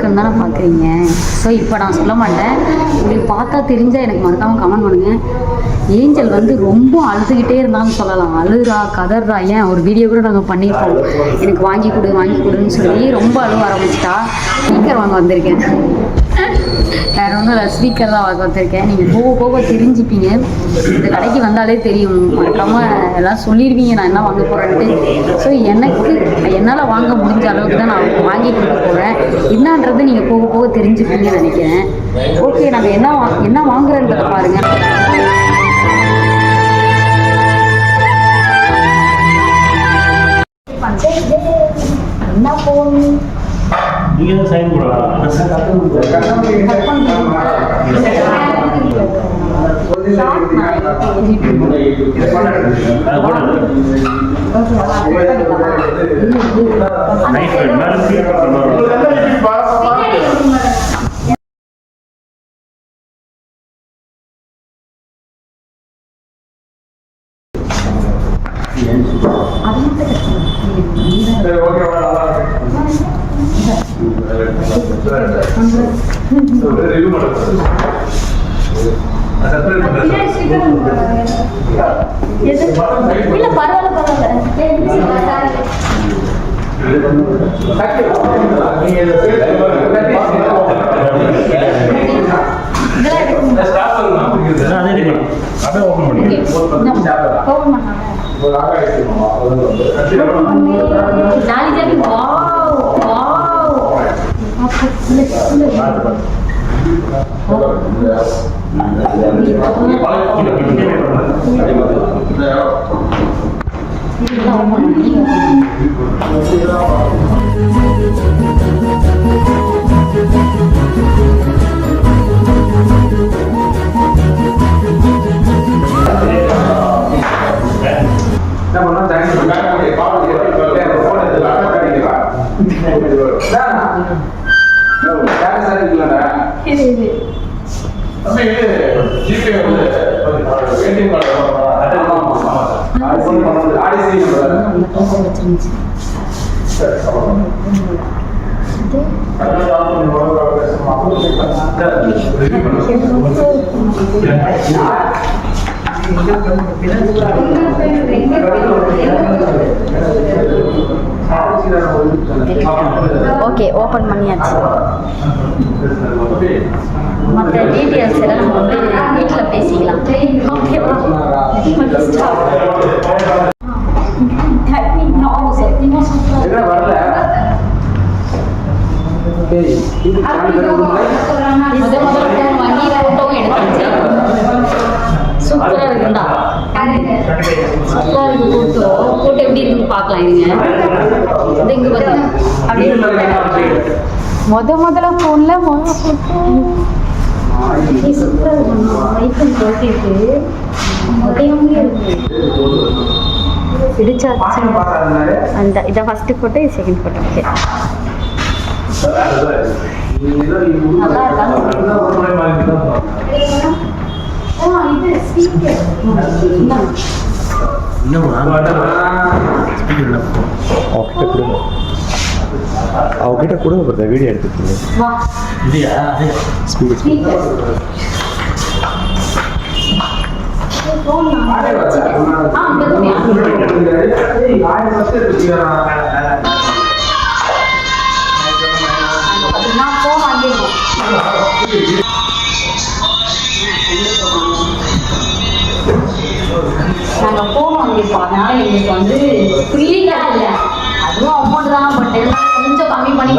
இருக்குன்னு தானே பார்க்குறீங்க. ஸோ இப்போ நான் சொல்ல மாட்டேன், உங்களுக்கு பார்த்தா தெரிஞ்சால் எனக்கு மறக்காமல் கமெண்ட் பண்ணுங்கள். ஏஞ்சல் வந்து ரொம்ப அழுதுகிட்டே இருந்தாலும் சொல்லலாம், அழுறா கதறா. ஏன் ஒரு வீடியோ கூட நாங்கள் பண்ணியிருப்போம், எனக்கு வாங்கி கொடுன்னு சொல்லி ரொம்ப அழுவ ஆரம்பிச்சிட்டா. ஸ்பீக்கர் வாங்க வந்திருக்கேன், வேறு ஒன்றும் இல்லை, ஸ்பீக்கர் தான் வாங்க வந்திருக்கேன். நீங்கள் போக தெரிஞ்சுப்பீங்க, இந்த கடைக்கு வந்தாலே தெரியும். மறக்காமல் எல்லாம் சொல்லிடுவீங்க நான் என்ன வாங்க போகிறேன்ட்டு. ஸோ என்னால் வாங்க முடிஞ்ச அளவுக்கு தான் நான் வாங்கி கொடுக்க போகிறேன். என்னன்றது நீங்கள் போக தெரிஞ்சுப்பீங்கன்னு நினைக்கிறேன். ஓகே, நாங்கள் என்ன வாங்குறேன்றதை பாருங்கள். என்ன போகணும் நீங்க சைன் போடலாம். ஓகே, ஓப்பன் பண்ணியாச்சு. மற்ற டீட்டெயில்ஸ் எல்லாம் நம்ம வந்து வீட்டில் பேசிக்கலாம். ஓகேவா? சூப்பராக இருக்குண்டா, சூப்பராக இருக்கு. போட்டோ எப்படி இருக்குன்னு பார்க்கலாம். இங்க இங்கே பார்த்தீங்க முதல்ல ஃபோனில் சூப்பராக இருக்கும். ஐஃபோன் போட்டிருக்கு, உடையாமலே இருக்கு. பிடிச்சாச்சு. அந்த இதை ஃபஸ்ட்டு ஃபோட்டோ, இது செகண்ட் ஃபோட்டோ. ஓகே, நல்லா அவகிட்ட கொடுங்க, வீடியோ எடுத்துக்கீங்க. நாங்கள் ஃபோன் வாங்கியிருக்கோம், அதனால எங்களுக்கு வந்து ஃப்ரீயாக இல்லை, அதுவும் அமௌண்ட் தான். பட் எல்லாம் கொஞ்சம் கம்மி பண்ணி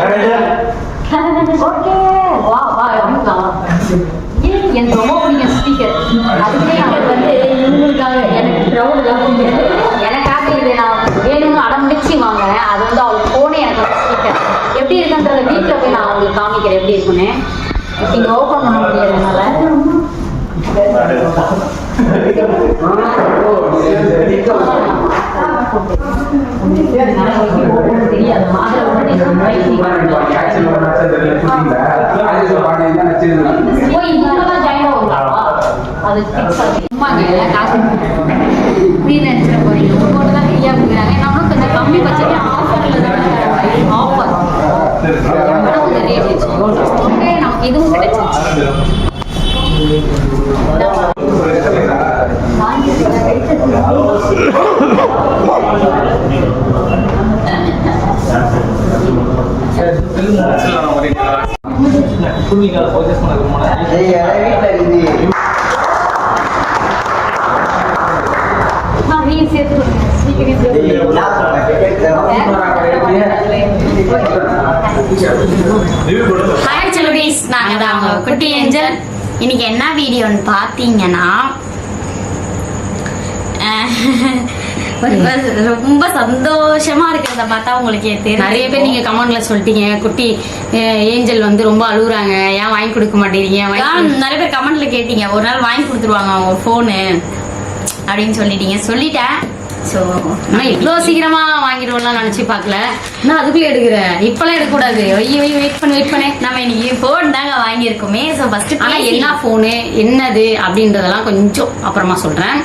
ஓகே. வா அப்படிங்களா? எனக்கு ரொம்ப பிடிக்கும் ஸ்பீக்கர். அதுவே எனக்கு வந்து இவங்களுக்காக எனக்கு க்ரௌடெல்லாம் எனக்காக இது நான் வேணும்னு அடம்பிடிச்சு வாங்குறேன். அது வந்து அவங்க ஃபோனே எனக்கு ஸ்பீக்கர் எப்படி இருக்குன்றத வீட்டில் போய் நான் அவங்களுக்கு காமிக்கிறேன் எப்படி இருக்குன்னு. இப்போ இங்கே ஓப்பன் பண்ண முடியாதனால தெரியாது. அது காசு ஃப்ரீ நினைச்சிட போறீங்க. உங்களோட தான் ஃப்ரீயா கொடுக்குறாங்க. நம்மளும் கொஞ்சம் கம்மி பட்சத்தில் ஆஃபர்ல தான் ஆஃபர் கொஞ்சம் ரேட் வச்சு நமக்கு இதுவும் கிடைச்சிருச்சு. ஹாய் செல்வீஸ், நாங்க தான் உங்க குட்டி ஏஞ்சல். இன்னைக்கு என்ன வீடியோன்னு பார்த்தீங்கன்னா ரொம்ப சந்தோஷமா இருக்கிறத பார்த்தா உங்களுக்கு தெரியும். நிறைய பேர் நீங்க கமெண்ட்ல சொல்லிட்டீங்க, குட்டி ஏஞ்சல் வந்து ரொம்ப அழுகுறாங்க, ஏன் வாங்கி கொடுக்க மாட்டேங்கிறீங்க. நிறைய பேர் கமெண்ட்ல கேட்டீங்க, ஒரு நாள் வாங்கி கொடுத்துருவாங்க அவங்க போனு அப்படின்னு சொல்லிட்டேன். ஸோ ஆனால் இவ்வளோ சீக்கிரமா வாங்கிடுவோம்லாம் நினச்சி பார்க்கல. நான் அதுக்குள்ளே எடுக்கிறேன், இப்போலாம் எடுக்கக்கூடாது. வெயிட் பண்ணு. நம்ம இன்னைக்கு ஃபோன் தாங்க வாங்கியிருக்கோமே. ஸோ ஃபர்ஸ்ட் ஆனால் என்ன ஃபோனு என்னது அப்படின்றதெல்லாம் கொஞ்சம் அப்புறமா சொல்கிறேன்.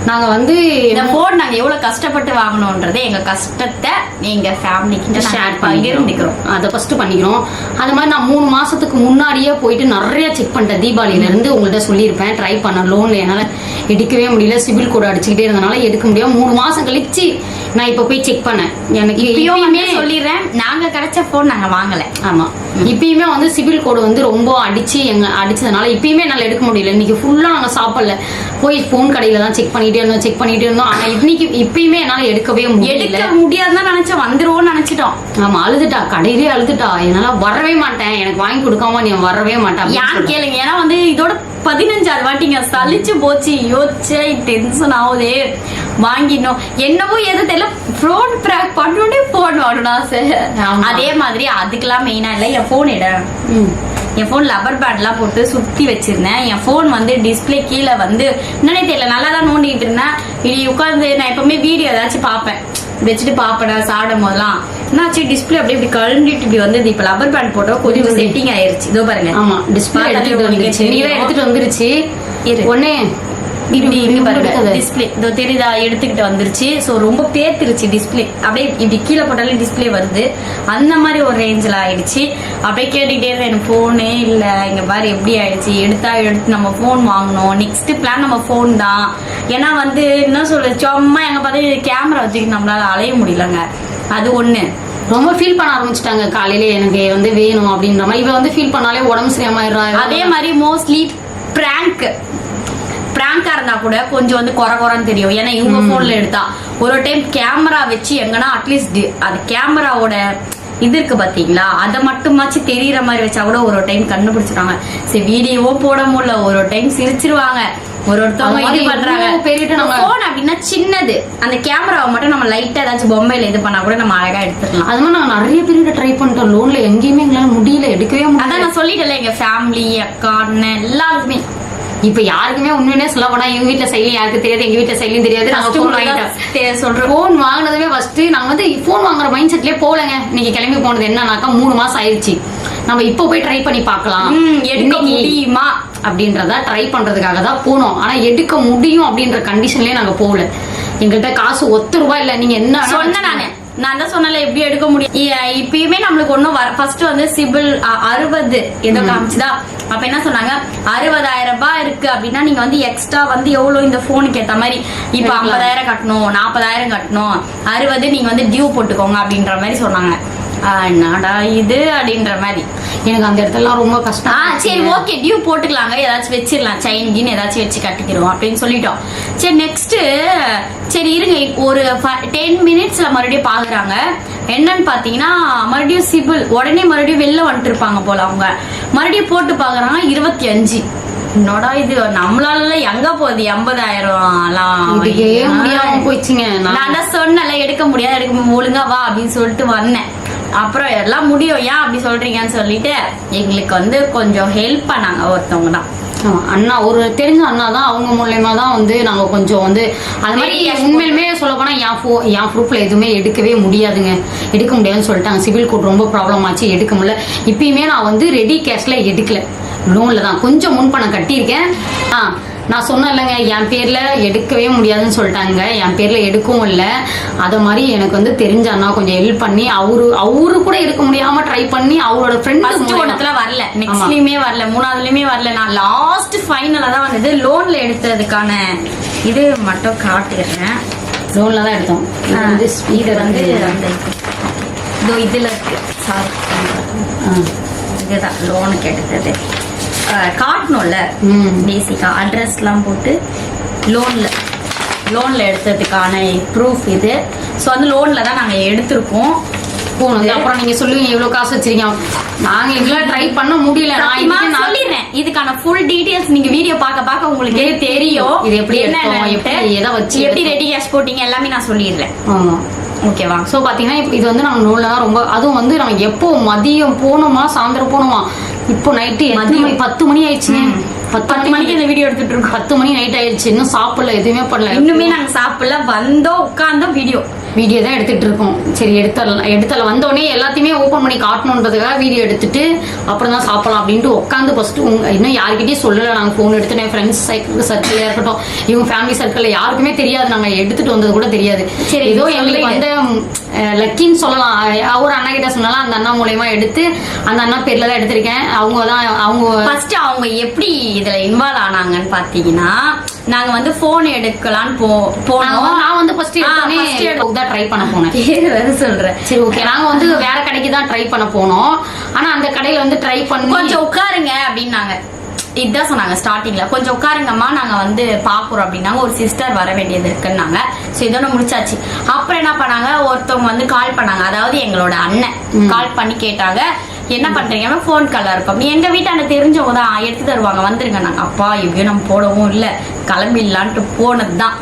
நாங்கள் வந்து இந்த ஃபோன் நாங்கள் எவ்வளோ கஷ்டப்பட்டு வாங்கணுன்றது எங்கள் கஷ்டத்தை எங்கள் ஃபேமிலிக்கிட்ட ஷேர் பண்ணிக்கிறோம். அதை ஃபஸ்ட்டு பண்ணிக்கிறோம். அது மாதிரி நான் 3 மாதத்துக்கு முன்னாடியே போயிட்டு நிறைய செக் பண்ணிட்டேன். தீபாவளியிலேருந்து உங்கள்கிட்ட சொல்லியிருப்பேன். ட்ரை பண்ண லோனில் என்னால் எடுக்கவே முடியல. சிபில் கோட் அடிச்சுக்கிட்டே இருந்தனால எடுக்க முடியாது. 3 மாதம் கழிச்சு நான் இப்போ போய் செக் பண்ணேன். எனக்கு இப்பயுமே சொல்லிடுறேன், நாங்கள் கிடைச்ச ஃபோன் நாங்கள் வாங்கலை. ஆமாம், இப்பயுமே வந்து சிபில் கோடு வந்து ரொம்ப அடிச்சதுனால இப்பயுமே என்னால் எடுக்க முடியல. இன்னைக்கு ஃபுல்லாக நாங்கள் சாப்பிடல, போய் ஃபோன் கடையில் தான் செக் பண்ணிட்டே இருந்தோம். ஆனா இப்பயுமே என்னால எடுக்கவே முடியாதுன்னு நினைச்சா வந்துருவோம்னு நினைச்சிட்டோம். ஆமா, அழுதுட்டா, கடையிலே அழுதுட்டா, என்னால வரவே மாட்டேன், எனக்கு வாங்கி கொடுக்காம நீ வரவே மாட்டேன். யார் கேளுங்க, ஏன்னா வந்து இதோட 15ஆவது வாட்டிங்க சலிச்சு போச்சு. யோசிச்சே டென்ஷன் ஆகுதே, வாங்கிடணும் என்னவோ எது தெரியல. ஃபோன் பிராக் பண்ணோடனே ஃபோன் வாங்கணும் சார். அதே மாதிரி அதுக்கெல்லாம் மெயினா இல்லை, என் ஃபோன் என் ஃபோன் லப்பர் பேட்லாம் போட்டு சுற்றி வச்சிருந்தேன். என் ஃபோன் வந்து டிஸ்பிளே கீழே வந்து என்னன்னே தெரியல, நல்லா தான் நோண்டிக்கிட்டு இருந்தேன். இப்படி உட்காந்து நான் எப்பவுமே வீடியோ ஏதாச்சும் பார்ப்பேன், வச்சுட்டு பார்ப்பேன் சாப்பிடும் போதெல்லாம். என்னாச்சு, டிஸ்பிளே அப்படியே இப்படி கழண்டிட்டு இப்படி வந்து இப்போ லப்பர் பேண்ட் போட்டோம், கொஞ்சம் செட்டிங் ஆயிருச்சு. இதோ பாருங்க. ஆமா, டிஸ்பிளே எடுத்துட்டு வந்துருச்சு. ஒன்னே இப்படி பாருங்க, டிஸ்பிளே இதோ தெரியுதா, எடுத்துக்கிட்டு வந்துருச்சு. ஸோ ரொம்ப பேத்துருச்சு டிஸ்பிளே, அப்படியே இப்படி கீழே போட்டாலே டிஸ்பிளே வருது. அந்த மாதிரி ஒரு ரேஞ்சில் ஆயிடுச்சு. அப்படியே கேட்டுக்கிட்டே இருந்தேன், எனக்கு ஃபோனே இல்லை, இங்கே பாரு எப்படி ஆயிடுச்சு. எடுத்து நம்ம ஃபோன் வாங்கணும். நெக்ஸ்ட் பிளான் நம்ம ஃபோன் தான். ஏன்னா வந்து என்ன சொல்ல, சும்மா எங்க பார்த்து கேமரா வச்சுக்கிட்டு நம்மளால அலைய முடியலங்க. அது ஒண்ணு. ரொம்ப ஃபீல் பண்ண ஆரம்பிச்சிட்டாங்க காலையிலே, எனக்கு வந்து வேணும் அப்படின்ற மாதிரி. இவ வந்து ஃபீல் பண்ணாலே உடம்பு சரியாமாயிடுறா. அதே மாதிரி மோஸ்ட்லி பிராங்கா இருந்தா கூட கொஞ்சம் வந்து குறைன்னு தெரியும். ஏன்னா இவங்க போன்ல எடுத்தா ஒரு டைம் கேமரா வச்சு எங்கன்னா அட்லீஸ்ட் அது கேமராவோட இது இருக்கு பாத்தீங்களா, அதை மட்டுமாச்சு தெரியற மாதிரி வச்சா கூட ஒரு டைம் கண்டுபிடிச்சிருவாங்க. சரி வீடியோவோ போட முடியல, ஒரு டைம் சிரிச்சிருவாங்க, ஒருத்தவங்க இது பண்றாங்க. போன் அப்படின்னா சின்னது, அந்த கேமராவை மட்டும் நம்ம லைட்டா ஏதாச்சும் பொம்மையில இது பண்ணா கூட நம்ம அழகா எடுத்துக்கலாம். அது மாதிரி நாங்க நிறைய பேருக்கு ட்ரை பண்ணிட்டோம். லோன்ல எங்கேயுமே எங்களால முடியல, எடுக்கவே முடியல. அதான் நான் சொல்லிட்டேன்ல, எங்க ஃபேமிலி அக்கா அண்ணன் எல்லாருக்குமே. இப்ப யாருக்குமே உண்மையே சொல்ல போனா எங்க வீட்டுல செயலி யாருக்கு தெரியாது, எங்க வீட்டுல செயலியும் தெரியாது. நாங்க சொல்றோம் போன் வாங்கினதுமே ஃபர்ஸ்ட் நாங்க வந்து போன் வாங்குற மைண்ட் செட்லயே போலங்க. இன்னைக்கு கிளம்பி போனது என்னன்னாக்கா 3 மாசம் ஆயிடுச்சு. நம்ம இப்போ போய் ட்ரை பண்ணி பார்க்கலாம், எடுக்க முடியுமா அப்படின்றத ட்ரை பண்றதுக்காக தான் போனோம். ஆனா எடுக்க முடியும் அப்படின்ற கண்டிஷன்லயே நாங்க போகல. எங்கள்கிட்ட காசு ₹1 இல்ல. நீங்க என்ன சொன்ன, நான் தான் சொன்னல எப்படி எடுக்க முடியும். இப்பயுமே நம்மளுக்கு ஒன்னும் ஃபர்ஸ்ட் வந்து சிபில் 60 ஏதோ காமிச்சுதா. அப்ப என்ன சொன்னாங்க, 60,000 ரூபாய் இருக்கு அப்படின்னா நீங்க வந்து எக்ஸ்ட்ரா வந்து எவ்வளவு இந்த போனுக்கு ஏத்த மாதிரி இப்ப 50,000 கட்டணும், 40,000 கட்டணும், 60 நீங்க வந்து டியூ போட்டுக்கோங்க அப்படின்ற மாதிரி சொன்னாங்க. என்னடா இது அப்படின்ற மாதிரி எனக்கு அந்த இடத்துல ரொம்ப கஷ்டம். சரி ஓகே டியூ போட்டுக்கலாங்க, ஏதாச்சும் வச்சிடலாம், செயின் கீன் ஏதாச்சும் வச்சு கட்டிக்கிறோம் அப்படின்னு சொல்லிட்டோம். சரி நெக்ஸ்ட் சரி இருங்க, ஒரு 10 மினிட்ஸ்ல மறுபடியும் பாக்குறாங்க. என்னன்னு பாத்தீங்கன்னா மறுபடியும் சிபில் உடனே மறுபடியும் வெளில வந்துட்டு இருப்பாங்க போல. அவங்க மறுபடியும் போட்டு பாக்குறாங்க 25. என்னடா இது நம்மளால எங்க போகுது 80,000 போயிடுச்சுங்க. நான் தான் சொன்னல எடுக்க முடியாது, ஒழுங்கா வா அப்படின்னு சொல்லிட்டு வந்தேன். அப்புறம் எல்லாம் முடியும், ஏன் அப்படி சொல்றீங்கன்னு சொல்லிட்டு எங்களுக்கு வந்து கொஞ்சம் ஹெல்ப் பண்ணாங்க ஒருத்தவங்க தான். அண்ணா, ஒரு தெரிஞ்ச அண்ணா தான், அவங்க மூலயமா தான் வந்து நாங்கள் கொஞ்சம் வந்து அது மாதிரி உண்மையிலுமே சொல்ல போனால் என் ப்ரூஃப்ல எதுவுமே எடுக்கவே முடியாதுங்க, எடுக்க முடியாதுன்னு சொல்லிட்டாங்க. சிபில் கோட் ரொம்ப ப்ராப்ளம் ஆச்சு, எடுக்க முடியல. இப்பயுமே நான் வந்து ரெடி கேஷ்ல எடுக்கல, லோன்ல தான் கொஞ்சம் முன்பணம் கட்டியிருக்கேன். நான் சொன்னேன் இல்லைங்க, என் பேர்ல எடுக்கவே முடியாதுன்னு சொல்லிட்டாங்க, என் பேர்ல எடுக்கவும் இல்லை. அதை மாதிரி எனக்கு வந்து தெரிஞ்ச அண்ணா கொஞ்சம் ஹெல்ப் பண்ணி அவரு கூட எடுக்க முடியாம ட்ரை பண்ணி அவரோட ஃப்ரெண்ட் ஒன்றத்துல வரல, நெக்ஸ்ட்லயுமே வரல, மூணாவதுலயுமே வரல. நான் லாஸ்ட் ஃபைனலா தான் வந்தது. லோன்ல எடுத்ததுக்கான இது மட்டும் காட்டிடுறேன். லோன்ல தான் எடுத்தோம். இது வந்து ஸ்பீக்கர் வந்து அந்த இதோ இதுல இருக்கு. சாரி, இதுதான் லோனுக்கு எடுத்தது. காட்டணும்ல பேசிக்கா அட்ரஸ்லாம் போட்டு லோன்ல எடுத்ததுக்கான ப்ரூஃப் இது. ஸோ வந்து லோன்ல தான் நாங்க எடுத்திருக்கோம். போனது அப்புறம் நீங்க சொல்லுவீங்க இவ்வளவு காசு வச்சிருக்கீங்க, நாங்க இதெல்லாம் ட்ரை பண்ண முடியல. நான் சொல்லிடுறேன், இதுக்கான ஃபுல் டீடைல்ஸ் நீங்க வீடியோ பார்க்க உங்களுக்கு தெரியும். இது எப்படி எதை வச்சு எப்படி ரெடி கேஷ் போட்டீங்க எல்லாமே நான் சொல்லிடுறேன். ஆமா, ஓகேவா? ஸோ பார்த்தீங்கன்னா இப்போ இது வந்து நாங்கள் நூலில் தான் ரொம்ப, அதுவும் வந்து நாங்கள் எப்போ மதியம் போனோமா சாயந்தரம் போனோமா, இப்போ நைட்டு 10 மணி ஆயிடுச்சுங்க. 10 மணிக்கு இந்த வீடியோ எடுத்துட்டு இருக்கோம். 10 மணி நைட் ஆயிடுச்சு, இன்னும் சாப்பிடல, எதுவுமே பண்ணல. இன்னுமே நாங்க சாப்பிடல, வந்தோம் உட்கார்ந்தோம் வீடியோ தான் எடுத்துட்டு இருக்கோம். சரி எடுத்தல வந்தோடனே எல்லாத்தையுமே ஓப்பன் பண்ணி காட்டணுன்றதுக்காக வீடியோ எடுத்துட்டு அப்புறம் தான் சாப்பிடலாம் அப்படின்ட்டு உட்காந்து ஃபர்ஸ்ட் இன்னும் யாருக்கிட்டையும் சொல்லலை. நாங்கள் ஃபோன் எடுத்து என் ஃப்ரெண்ட்ஸ் சர்க்கிளாக இருக்கட்டும், இவங்க ஃபேமிலி சர்க்கிளில் யாருக்குமே தெரியாது நாங்கள் எடுத்துட்டு வந்தது கூட தெரியாது. சரி, ஏதோ எங்களுக்கு வந்து லக்கின்னு சொல்லலாம். ஒரு அண்ணா கிட்ட சொன்னாலும் அந்த அண்ணா மூலயமா எடுத்து அந்த அண்ணா பேர்ல தான் எடுத்திருக்கேன். அவங்க ஃபர்ஸ்ட் அவங்க எப்படி இதுல இன்வால்வ் ஆனாங்கன்னு பாத்தீங்கன்னா, நாங்க வந்து போன் எடுக்கலான்னு போனோம். நான் வந்து ஃபர்ஸ்ட் தான் ட்ரை பண்ண போனேன். சொல்றேன், சரி ஓகே. நாங்க வந்து வேற கடைக்கு தான் ட்ரை பண்ண போனோம். ஆனா அந்த கடையில வந்து ட்ரை பண்ணி கொஞ்சம் உட்காருங்க அப்படின்னாங்க. இதுதான் சொன்னாங்க ஸ்டார்டிங்ல, கொஞ்சம் உட்காருங்கம்மா நாங்க வந்து பாக்குறோம் அப்படின்னாங்க. ஒரு சிஸ்டர் வர வேண்டியது இருக்குன்னாங்க. ஸோ இதோட முடிச்சாச்சு. அப்புறம் என்ன பண்ணாங்க, ஒருத்தவங்க வந்து கால் பண்ணாங்க. அதாவது எங்களோட அண்ணன் கால் பண்ணி கேட்டாங்க, என்ன பண்றீங்கன்னா ஃபோன் கால்ல இருக்கும். நீ எங்க வீட்டாண்ட தெரிஞ்சவங்க தான் எடுத்து தருவாங்க, வந்துருங்க. நாங்க அப்பா எப்படியும் நம்ம போடவும் இல்லை, கிளம்பிடலான்ட்டு போனதுதான்.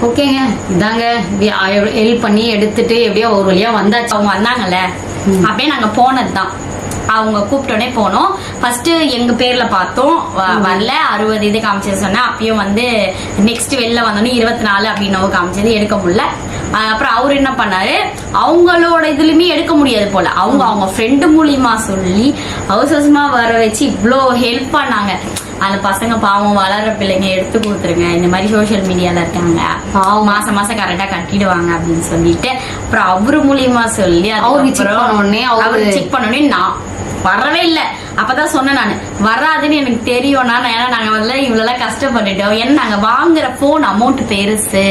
ஓகேங்க, இதாங்க ஹெல்ப் பண்ணி எடுத்துட்டு எப்படியோ ஒரு வழியா வந்தாச்சு. அவங்க வந்தாங்கல்ல, அப்படியே நாங்க போனதுதான். அவங்க கூப்பிட்டோடனே போனோம். ஃபர்ஸ்ட் எங்க பேர்ல பார்த்தோம், வரல. 60 இது காமிச்சது சொன்னேன். அப்பயும் வந்து நெக்ஸ்ட் வெளில வந்தோடனே 24 அப்படின்னு காமிச்சது, எடுக்க முடியல. அப்புறம் அவரு என்ன பண்ணாரு, அவங்களோட இதுலயுமே எடுக்க முடியாது போல, அவங்க ஃப்ரெண்டு மூலியமா சொல்லி அவசரமா வர வச்சு இவ்வளோ ஹெல்ப் பண்ணாங்க. அந்த பசங்க பாவம் வளர்ற பிள்ளைங்க, எடுத்து கொடுத்துருங்க, இந்த மாதிரி சோசியல் மீடியால இருக்காங்க, பாவம் மாசம் மாசம் கரெக்டா கட்டிடுவாங்க அப்படின்னு சொல்லிட்டு அப்புறம் அவரு மூலியமா சொல்லி அவரு செக் பண்ணோடனே நான் வரவே இல்லை. அப்பதான் சொன்னேன் நான், வராதுன்னு எனக்கு தெரியும்னா, ஏன்னா நாங்க வந்து இவ்வளவு கஷ்டப்பட்டுட்டோம். ஏன்னா நாங்க வாங்குற போன் அமௌண்ட் பெருசு,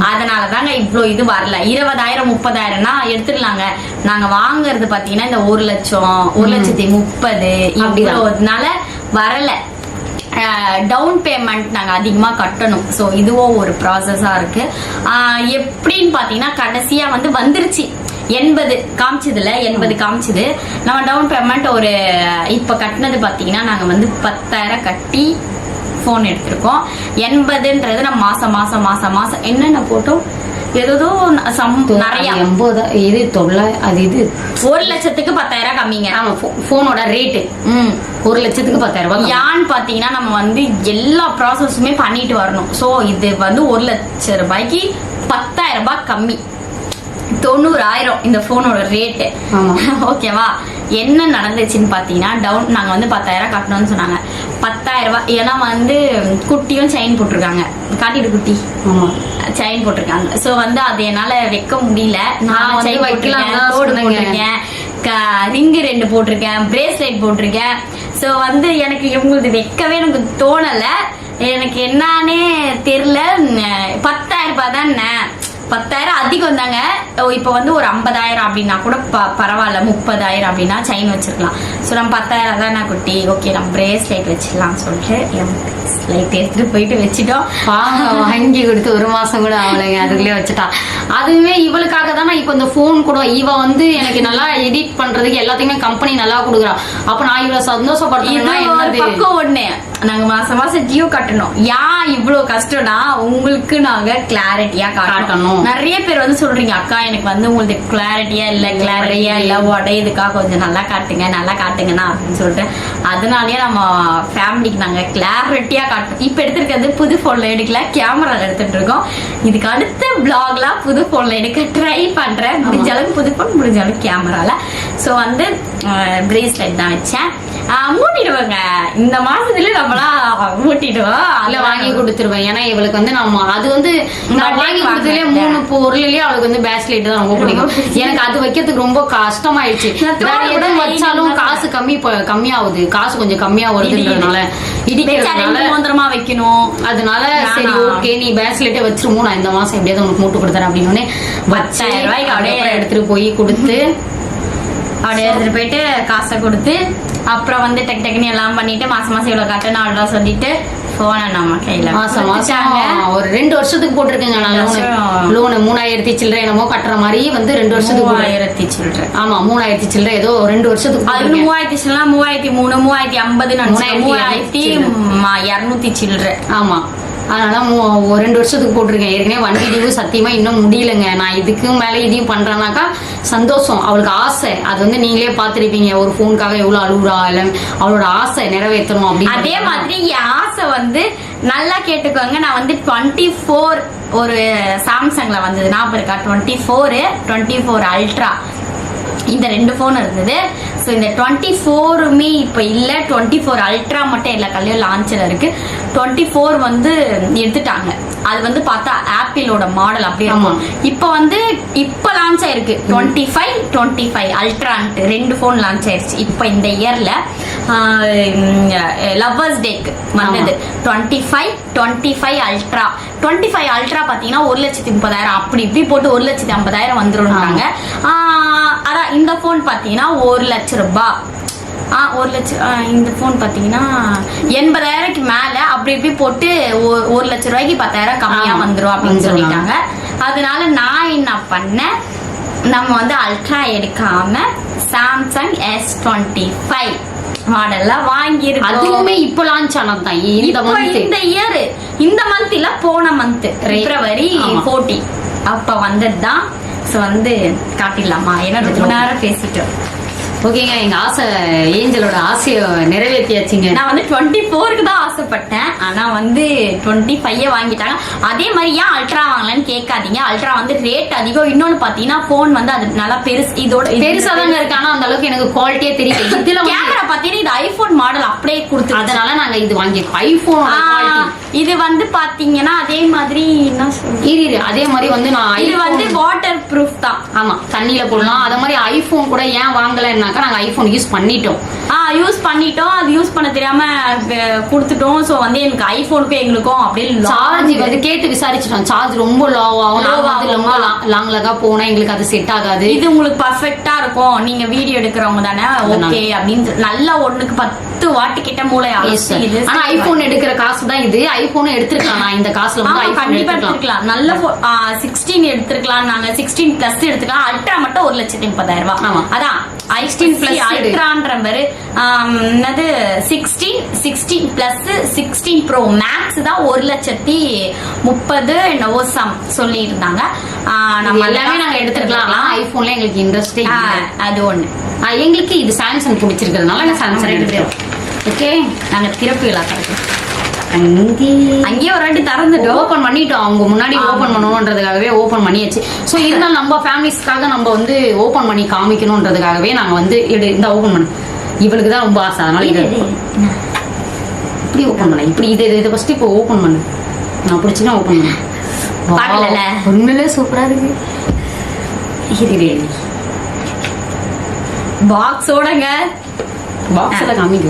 அதனாலதாங்க இவ்வளவு இது வரல. 20,000 30,000னா எடுத்துடலாங்க. நாங்க வாங்குறது பாத்தீங்கன்னா இந்த 1,30,030 அப்படினால வரல. டவுன் பேமெண்ட் நாங்க அதிகமா கட்டணும். ஸோ இதுவும் ஒரு ப்ராசஸா இருக்கு. எப்படின்னு பாத்தீங்கன்னா கடைசியா வந்து வந்துருச்சு 80 காமிச்சதுல 80 காமிச்சது. நம்ம டவுன் பேமெண்ட் ஒரு இப்ப கட்டினது பாத்தீங்கன்னா நாங்க வந்து 10,000 கட்டி போன் எடுத்திருக்கோம். 80ன்றது நம்ம மாசம் மாசம் மாசம் மாசம் என்னென்ன போட்டோம், ஏதோ நிறைய 80 இது 9 அது இது 1,00,000க்கு 10,000 கம்மிங்க. ஆமா, போனோட ரேட்டு 1,00,000க்கு 10,000 ரூபாய். யான்னு பாத்தீங்கன்னா நம்ம வந்து எல்லா ப்ராசஸுமே பண்ணிட்டு வரணும். சோ இது வந்து 1,00,000 ரூபாய்க்கு 10,000 ரூபாய் கம்மி, 90,000 இந்த போனோட ரேட்டு. ஓகேவா? என்ன நடந்துச்சுன்னு பாத்தீங்கன்னா, டவுன் நாங்க வந்து 10,000 கட்டணும்னு சொன்னாங்க. 10,000 ரூபாய். ஏன்னா வந்து குட்டியும் செயின் போட்டிருக்காங்க, காட்டிட்டு குட்டி செயின் போட்டிருக்காங்க. சோ வந்து அது என்னால வைக்க முடியல. நான் செயின் போட்டிருக்கேன், ரிங்கு 2 போட்டிருக்கேன், பிரேஸ்லெட் போட்டிருக்கேன். சோ வந்து எனக்கு இவங்களுக்கு வைக்கவே எனக்கு தோணல. எனக்கு என்னன்னே தெரியல. 10,000 ரூபாய் தான், 10,000 அதிகம் தாங்க. இப்போ வந்து ஒரு 50,000 அப்படின்னா கூட பரவாயில்ல, 30,000 அப்படின்னா செயின் வச்சிருக்கலாம். ஸோ நம்ம 10,000 தானே குட்டி, ஓகே நம்ம பிரேஸ்லைட் வச்சிடலாம்னு சொல்லிட்டு பிரேஸ்லைட் எடுத்துட்டு போயிட்டு வச்சுட்டோம். வாங்கி கொடுத்து 1 மாசம் கூட அவளைங்க அதுக்குள்ளே வச்சுட்டா. அதுவுமே இவளுக்காக தான் நான் இப்போ இந்த ஃபோன் கூட இவ வந்து எனக்கு நல்லா எடிட் பண்றதுக்கு எல்லாத்தையுமே கம்பெனி நல்லா கொடுக்குறான். அப்போ நான் இவ்வளவு சந்தோஷப்படுறேன். ஒண்ணு நாங்க மாசம் மாசம் ஜியோ கட்டணும். ஏன் இவ்வளவு கஷ்டம்னா, உங்களுக்கு நாங்க கிளாரிட்டியா காட்டணும். நிறைய பேர் வந்து சொல்றீங்க, அக்கா எனக்கு வந்து உங்களுக்கு கிளாரிட்டியா இல்ல உடையதுக்கா கொஞ்சம் நல்லா காட்டுங்கண்ணா அப்படின்னு சொல்லிட்டு, அதனாலயே நம்ம ஃபேமிலிக்கு நாங்க கிளாரிட்டியா காட்டணும். இப்ப எடுத்திருக்கிறது புது போன்ல எடுக்கல, கேமரால எடுத்துட்டு இருக்கோம். இதுக்கு அடுத்த பிளாக்லாம் புது போன்ல எடுக்க ட்ரை பண்றேன். முடிஞ்ச அளவுக்கு புது போன், முடிஞ்ச அளவுக்கு கேமரால. ஸோ வந்து பிரேஸ்லெட் தான் வச்சேன். மூட்டிடுவாங்க இந்த மாசத்துல நம்மளாம் மூட்டிடுவோம். இல்ல வாங்கி கொடுத்துருவேன். ஏன்னா இவளுக்கு வந்து நம்ம அது வந்து நான் வாங்கி கொடுத்ததுலயே 3 பொருள்லயே அவளுக்கு வந்து பேஸ்லெட் தான் ரொம்ப பிடிக்கும். எனக்கு அது வைக்கிறதுக்கு ரொம்ப கஷ்டமாயிடுச்சு. வேற எதுவும் வச்சாலும் காசு கம்மியாகுது, காசு கொஞ்சம் கம்மியா வருதுன்றதுனால இடிக்கிறதுனால மந்திரமா வைக்கணும். அதனால சரி ஓகே நீ பேஸ்லெட்டே வச்சிருமோ, நான் இந்த மாசம் எப்படியாவது உனக்கு மூட்டு கொடுத்துறேன் அப்படின்னு வச்சு 10,000 ரூபாய்க்கு அப்படியே எடுத்துட்டு போய் கொடுத்து அப்படியே எடுத்துட்டு போயிட்டு காசை கொடுத்து அப்புறம் வந்து டக்குன்னு எல்லாம் பண்ணிட்டு மாசம் இவ்வளவு கட்டணும் அவ்வளோ சொல்லிட்டு போன நம்ம கையில மாசம் ஒரு 2 வருஷத்துக்கு போட்டிருக்கேங்க நான் லோனு 3000 சில்லறை என்னமோ கட்டுற மாதிரி வந்து 2 வருஷத்துக்கு 3000 சில்லறை. ஆமா 3000 சில்லறை ஏதோ 2 வருஷத்துக்கு. அது 3000 சில்லறை 3003 3050 3200 சில்லறை. ஆமா அதனால 2 வருஷத்துக்கு போட்டிருக்கேன். ஏற்கனவே வண்டி டியூ சத்தியமா இன்னும் முடியலங்க. நான் இதுக்கும் மேல இதையும் பண்றேன்னாக்கா சந்தோஷம். அவளுக்கு ஆசை, அது வந்து நீங்களே பாத்துருப்பீங்க ஒரு போனுக்காக எவ்வளவு அழுகுறா. இல்ல அவளோட ஆசை நிறைவேற்றணும் அப்படின்னு. அதே மாதிரி என் ஆசை வந்து நல்லா கேட்டுக்கோங்க. நான் வந்து 24 ஒரு சாம்சங்ல வந்தது ஞாபகம் இருக்கா? 24 அல்ட்ரா இந்த 2 போன் இருந்தது. ஸோ இந்த 24மே இப்போ இல்லை, 24 அல்ட்ரா மட்டும் எல்லா கல்லையும் லான்ச்சில் இருக்கு. 24 வந்து எடுத்துட்டாங்க. அது வந்து பார்த்தா ஆப்பிளோட மாடல் அப்படியே இருக்கும். இப்போ வந்து இப்போ லான்ச் ஆயிருக்கு 25 அல்ட்ரான்ட்டு 2 போன் லான்ச் ஆயிருச்சு. இப்போ இந்த இயர்ல லவ்வர்ஸ் டேக்கு வந்தது 25 அல்ட்ரா. 25 அல்ட்ரா பார்த்தீங்கன்னா 1,30,000 அப்படி இப்படி போட்டு 1,50,000 வந்துருந்தாங்க. அதான் இந்த போன் பார்த்தீங்கன்னா 1 லட்சம் ரூபாய். 1 லட்சம். இந்த போன் பாத்தீங்கன்னா 80,000க்கு மேல அப்படி இப்படி போட்டு 1 லட்சம் ரூபாய்க்கு 10,000 கம்மியா வந்துரும் அப்படின்னு சொல்லிட்டாங்க. அதனால நான் என்ன பண்ணேன், நம்ம வந்து அல்ட்ரா எடுக்காம சாம்சங் S25 மாடல்ல வாங்கியிருக்கோம். அதுவுமே இப்போ லான்ச் ஆனதுதான் இந்த இயர். இந்த மந்த் இல்ல, போன மந்த் February 14 அப்ப வந்ததுதான். ஸோ வந்து காட்டிடலாமா? ஏன்னா ரொம்ப நேரம் பேசிட்டோம். ஓகேங்க, எங்க ஆசை ஏஞ்சலோட ஆசையை நிறைவேற்றியாச்சுங்க. நான் வந்து 24க்கு தான் ஆசைப்பட்டேன். ஆனா வந்து 25 வாங்கிட்டாங்க. அதே மாதிரி ஏன் அல்ட்ரா வாங்கலன்னு கேட்காதீங்க. அல்ட்ரா வந்து ரேட் அதிகம். இன்னொன்னு பாத்தீங்கன்னா போன் வந்து அது நல்லா இதோட பெருசா தாங்க இருக்கு. ஆனா அந்த அளவுக்கு எனக்கு குவாலிட்டியே தெரியல. இதுல கேமரா பாத்தீங்கன்னா இது ஐபோன் மாடல் அப்படியே கொடுத்து, அதனால நாங்க இது வாங்கியிருக்கோம். ஐபோன் இது வந்து பாத்தீங்கன்னா அதே மாதிரி என்ன சொல்றது, அதே மாதிரி வந்து நான் இது வந்து வாட்டர் ப்ரூஃப் தான். ஆமா, தண்ணியில போடலாம். அதே மாதிரி ஐபோன் கூட ஏன் வாங்கலன்னா நாங்க ஐபோன் யூஸ் பண்ணிட்டோம். அது யூஸ் பண்ண தெரியாம கொடுத்துட்டோம். சோ வந்து எனக்கு ஐபோனுக்கும் எங்களுக்கும் அப்படியே சார்ஜ் வந்து கேட்டு விசாரிச்சிட்டோம். சார்ஜ் ரொம்ப லோவாகும், லாங்கா போனா எங்களுக்கு அது செட் ஆகாது. இது உங்களுக்கு பர்ஃபெக்ட்டா இருக்கும், நீங்க வீடியோ எடுக்கிறவங்க தானே, ஓகே அப்படின்னு நல்லா 1க்கு 10 வாட்டி கிட்ட மூளை. ஆனா ஐபோன் எடுக்கிற காசு தான் இது. ஐபோனும் எடுத்துருக்கலாம். நான் இந்த காசுல வந்து கண்டிப்பா எடுத்துக்கலாம். நல்ல 16 எடுத்துக்கலாம். நாங்க 16 பிளஸ் எடுத்துக்கலாம். அல்ட்ரா மட்டும் 1,30,000 ரூபாய். அதான் 16 பிளஸ் அல்ட்ரான்ற மாதிரி என்னது 16 பிளஸ் 16 ப்ரோ மேக்ஸ் தான் 1,30,30 என்னவோ சொல்லி இருந்தாங்க. நம்ம எல்லாமே நாங்க எடுத்துக்கலாம். ஐபோன்ல எங்களுக்கு இன்ட்ரெஸ்டே அது ஒண்ணு. எங்களுக்கு இது சாம்சங் பிடிச்சிருக்கிறதுனால நான் சாம்சங் எடுத்துக்கிறோம். ஓகே, நாங்க திறப்பு விழா கிடைக்கும் அங்கேயே ஒரு வாட்டி திறந்துட்டு ஓபன் பண்ணிட்டோம். அவங்க முன்னாடி ஓபன் பண்ணணும்ன்றதுக்காகவே ஓபன் பண்ணியாச்சு. ஸோ இருந்தாலும் நம்ம ஃபேமிலிஸ்க்காக நம்ம வந்து ஓபன் பண்ணி காமிக்கணும்ன்றதுக்காகவே நாங்க வந்து இந்த ஓபன் பண்ண இவளுக்கு தான் ரொம்ப ஆசை. அதனால இது இப்படி ஓபன் பண்ண இப்படி இதை ஃபர்ஸ்ட் இப்போ ஓபன் பண்ணு. நான் பிடிச்சினா ஓபன் பண்ண உண்மையிலே சூப்பரா இருக்கு. பாக்ஸோடங்க பாக்ஸ்ல காமிக்க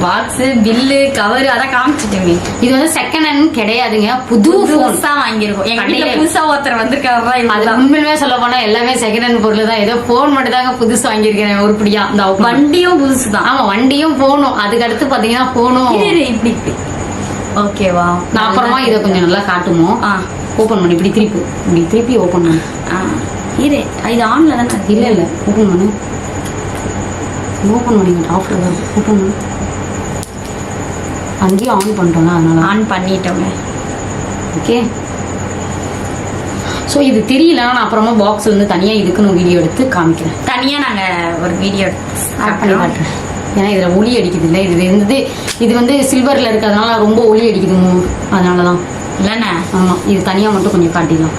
பாக்ஸ் பில்லு கவர் அதான் காமிச்சிட்டுங்க. இது வந்து செகண்ட் ஹேண்ட் கிடையாதுங்க, புது போன் தான் வாங்கியிருக்கோம். எங்க வீட்டுல புதுசா ஒருத்தர் வந்திருக்காரு. அது உண்மையிலுமே சொல்ல போனா எல்லாமே செகண்ட் ஹேண்ட் பொருள் தான். ஏதோ போன் மட்டும் தாங்க புதுசு வாங்கியிருக்கேன் உருப்படியா. இந்த வண்டியும் புதுசு தான். ஆமா, வண்டியும் போனும். அதுக்கு அடுத்து பாத்தீங்கன்னா போனும் இப்படி ஓகேவா. நான் அப்புறமா இதை கொஞ்சம் நல்லா காட்டுமோ. ஓபன் பண்ணி இப்படி திருப்பி ஓபன் பண்ணு. இது ஆன்ல தானே? இல்ல ஓபன் பண்ணு. ஓபன் பண்ணிங்க. ஆஃப்ல தான் ஓபன் பண்ணு. அங்கேயும் ஆன் பண்ணிட்டோம்னா அதனால ஆன் பண்ணிட்டோங்க. ஓகே. ஸோ இது தெரியலன்னா நான் அப்புறமா பாக்ஸ்ல இருந்து தனியா இதுக்குன்னு வீடியோ எடுத்து காமிக்கிறேன். தனியா நாங்க ஒரு வீடியோ பண்ணி காட்டுறேன். ஏன்னா இதுல ஒளி அடிக்குது இல்லை, இது இருந்தது. இது வந்து சில்வர்ல இருக்கிறதுனால ரொம்ப ஒளி அடிக்குது, அதனாலதான் இல்லைண்ணே. ஆமா, இது தனியா மட்டும் கொஞ்சம் காட்டிடலாம்.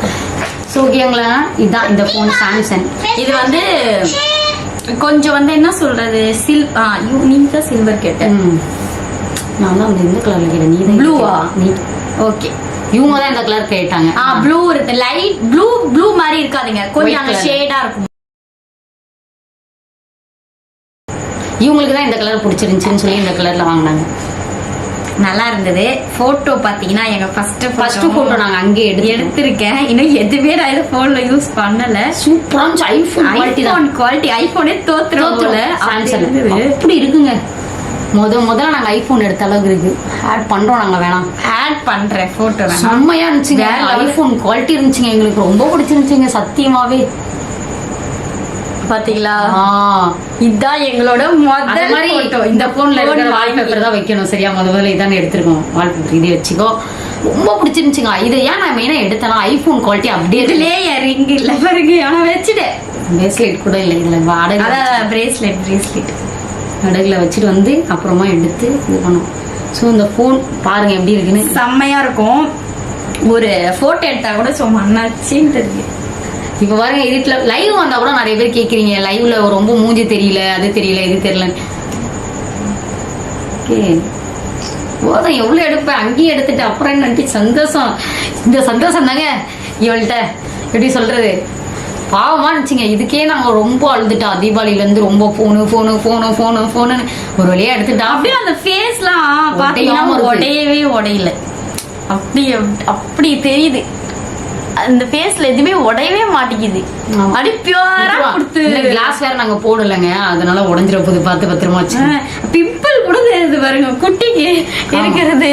ஸோ ஓகேங்களா, இதுதான் இந்த போன் சாம்சங். இது வந்து கொஞ்சம் வந்து என்ன சொல்றது நீங்க தான் சில்வர் கேட்ட. நான் தான் இந்த கலர்ல கேட்டேன். நீ தான் ப்ளூவா? நீ ஓகே. இவங்க தான் இந்த கலர் கேட்டாங்க. ப்ளூ இருக்கு. லைட் ப்ளூ மாதிரி இருக்காதுங்க, கொஞ்சம் அந்த ஷேடா இருக்கும். இவங்களுக்கு தான் இந்த கலர் பிடிச்சிருந்துச்சுன்னு சொல்லி இந்த கலர்ல வாங்கினாங்க. நல்லா இருந்தது. போட்டோ பாத்தீங்கன்னா எங்க ஃபர்ஸ்ட் போட்டோ நாங்க அங்கே எடுத்திருக்கேன். இன்னும் எதுவுமே நான் இது போன்ல யூஸ் பண்ணல. சூப்பரான ஐபோன் குவாலிட்டி. ஐபோனே தோத்துறோம் போல அப்படி இருக்குங்க. முதல்ல நாங்க ஐபோன் எடுத்த அளவுக்கு இருக்கு. ஆட் பண்றோம் நாங்க. வேணாம் ஆட் பண்றேன் போட்டோ. செம்மையா இருந்துச்சுங்க. ஐபோன் குவாலிட்டி இருந்துச்சுங்க. எங்களுக்கு ரொம்ப பிடிச்சிருந்துச்சுங்க சத்தியமாவே. பாத்தீங்களா? இதுதான் எங்களோட முதல் போட்டோ. இந்த போன்ல இருக்கிற வால்பேப்பர் தான் வைக்கணும். சரியா? முதல்ல இதான் எடுத்திருக்கோம் வால்பேப்பர். இதே வச்சுக்கோ. ரொம்ப பிடிச்சிருந்துச்சுங்க. இது ஏன் நான் மெயினா எடுத்தேன்னா ஐபோன் குவாலிட்டி அப்படியே இதுலயே ரிங் இல்ல பாருங்க. ஆனா வச்சுட்டேன். பிரேஸ்லெட் கூட இல்லை. இதுல பிரேஸ்லெட் அடகுல வச்சுட்டு வந்து அப்புறமா எடுத்து இது பண்ணும். ஸோ இந்த போன் பாருங்க எப்படி இருக்குன்னு. செம்மையா இருக்கும். ஒரு போட்டோ எடுத்தா கூட சும்மா நச்சுன்னு இருக்கு. இப்ப பாருங்க இதுல லைவ் வந்தா கூட நிறைய பேர் கேக்குறீங்க, லைவ்ல ரொம்ப மூஞ்சி தெரியல, அது தெரியல, இது தெரியல. போதும் எவ்வளவு எடுப்பேன், அங்கேயும் எடுத்துட்டு அப்புறம் என்ன சந்தோஷம். இந்த சந்தோஷம் தாங்க இவள்கிட்ட எப்படி சொல்றது, பாவமா இருந்துச்சுங்க. இதுக்கே நாங்க ரொம்ப அழுதுட்டோம். தீபாவளில இருந்து ரொம்ப போனு ஒரு வழியா எடுத்துட்டா. அப்படியே அந்த ஃபேஸ்லாம் பாத்தீங்கன்னா உடையல. அப்படி தெரியுது. அந்த ஃபேஸ்ல எதுவுமே உடையவே மாட்டேங்குது. அப்படி பியூரா கொடுத்து. கிளாஸ் வேற நாங்க போடலங்க, அதனால உடைஞ்சிட போது பார்த்து பத்திரமா வச்சு. பிம்பிள் கூட தெரியுது பாருங்க குட்டிக்கு இருக்கிறது.